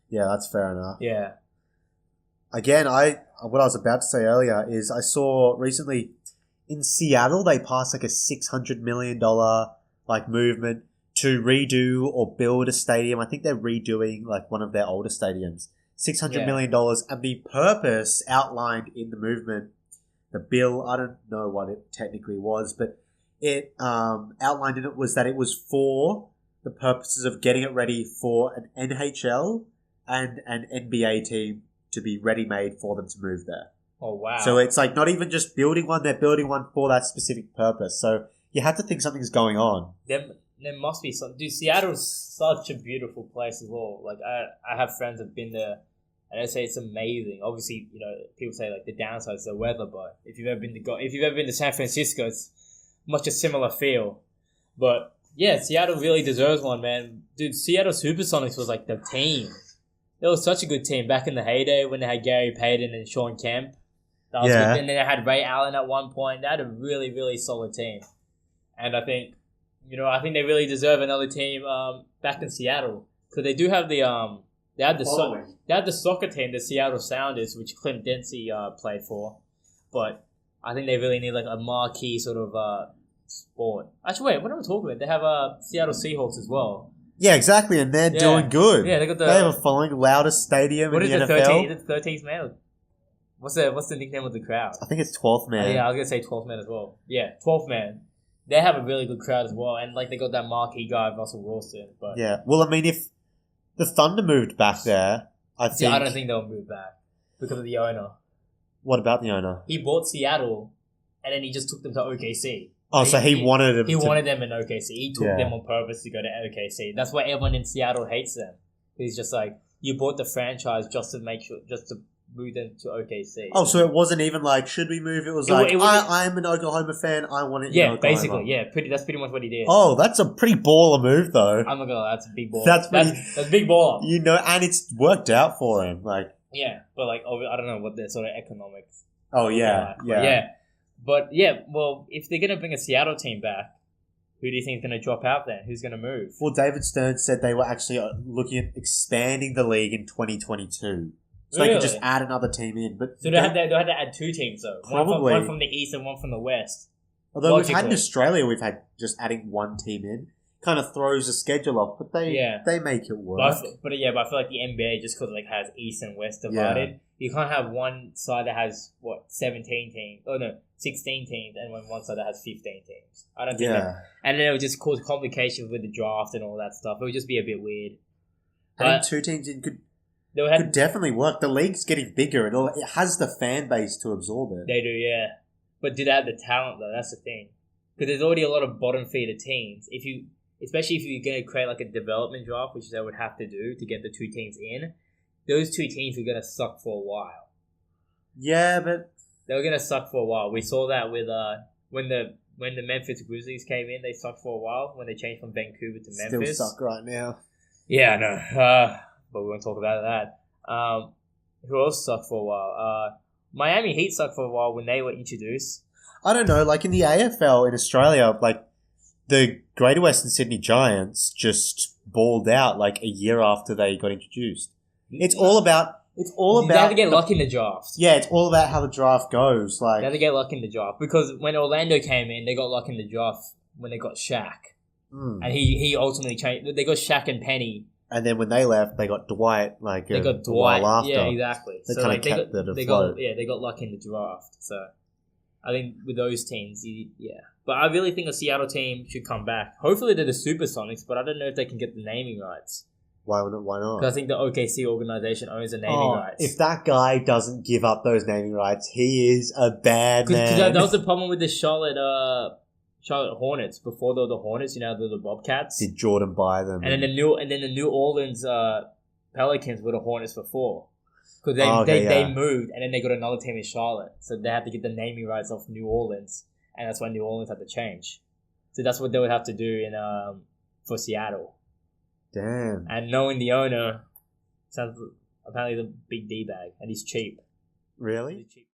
Yeah, that's fair enough. Yeah. Again, what I was about to say earlier is I saw recently in Seattle they passed like a $600 million like movement to redo or build a stadium. I think they're redoing like one of their older stadiums. $600 million dollars, and the purpose outlined in the movement, the bill, I don't know what it technically was, but it outlined in it was that it was for the purposes of getting it ready for an NHL and an NBA team to be ready-made for them to move there. Oh, wow. So it's like not even just building one, they're building one for that specific purpose. So you have to think something's going on. There must be something. Dude, Seattle's such a beautiful place as well. Like, I have friends that have been there, and they say it's amazing. Obviously, you know, people say like the downside is the weather, but if you've ever been to San Francisco, it's much a similar feel. But yeah, Seattle really deserves one, man. Dude, Seattle Supersonics was like the team. They were such a good team back in the heyday when they had Gary Payton and Shawn Kemp. That was good. And then they had Ray Allen at one point. They had a really, really solid team. And I think they really deserve another team back in Seattle, because they do have they had the soccer team, the Seattle Sounders, which Clint Dempsey played for. But I think they really need like a marquee sort of sport. Actually, wait, what am I talking about? They have Seattle Seahawks as well. Yeah, exactly, and they're doing good. Yeah, they have a following, loudest stadium in the NFL. What is the 13th man? What's the nickname of the crowd? I think it's 12th man. Yeah, I was gonna say 12th man as well. Yeah, 12th man. They have a really good crowd as well, and like they got that marquee guy, Russell Wilson. But yeah, well, I mean, if the Thunder moved back there, I don't think they'll move back because of the owner. What about the owner? He bought Seattle, and then he just took them to OKC. Oh, so he wanted them. He wanted them in OKC. He took them on purpose to go to OKC. That's why everyone in Seattle hates them. He's just like, you bought the franchise just to move them to OKC. Oh, so it wasn't even like, should we move? It was I'm an Oklahoma fan. I want it. Yeah, basically, yeah. That's pretty much what he did. Oh, that's a pretty baller move, though. I'm not gonna lie, that's a big baller. That's big baller. You know, and it's worked out for him. Like, yeah, but like, I don't know what their sort of economics. Oh yeah, yeah. But yeah, well, if they're gonna bring a Seattle team back, who do you think is gonna drop out then? Who's gonna move? Well, David Stern said they were actually looking at expanding the league in 2022. So they could just add another team in. But so they had to add two teams, though. Probably. One from the East and one from the West. Although we've had in Australia, we've had just adding one team in. Kind of throws the schedule off, but they make it work. But I feel like the NBA, just because it like has East and West divided, you can't have one side that has, 17 teams? Oh, no, 16 teams, and one side that has 15 teams. I don't think that. And then it would just cause complications with the draft and all that stuff. It would just be a bit weird. Adding two teams in could definitely work. The league's getting bigger, and it has the fan base to absorb it. They do, yeah. But do they have the talent, though? That's the thing. Because there's already a lot of bottom feeder teams. Especially if you're going to create like a development draft, which they would have to do to get the two teams in, those two teams are going to suck for a while. Yeah, but they were going to suck for a while. We saw that with when the Memphis Grizzlies came in, they sucked for a while when they changed from Vancouver to Memphis. Still suck right now. Yeah, I know. But we won't talk about that. Who else sucked for a while? Miami Heat sucked for a while when they were introduced. I don't know. Like in the AFL in Australia, like the Greater Western Sydney Giants just balled out like a year after they got introduced. It's all about. They had to get lucky in the draft. Yeah, it's all about how the draft goes. Like they had to get lucky in the draft because when Orlando came in, they got lucky in the draft when they got Shaq, and he ultimately changed. They got Shaq and Penny. And then when they left, they got Dwight. Like they got Dwight. A while after. Yeah, exactly. They kind of kept it afloat. They got lucky in the draft. So I think with those teams, But I really think a Seattle team should come back. Hopefully they're the Supersonics, but I don't know if they can get the naming rights. Why not? Because I think the OKC organization owns the naming rights. If that guy doesn't give up those naming rights, he is a bad man. Because that was the problem with the Charlotte Hornets. Before they were the Hornets, they were the Bobcats. Did Jordan buy them? And then the New Orleans Pelicans were the Hornets before. Because they moved, and then they got another team in Charlotte. So they had to get the naming rights off New Orleans. And that's why New Orleans had to change. So that's what they would have to do for Seattle. Damn. And knowing the owner, sounds apparently the big D-bag. And he's cheap. Really? He's cheap.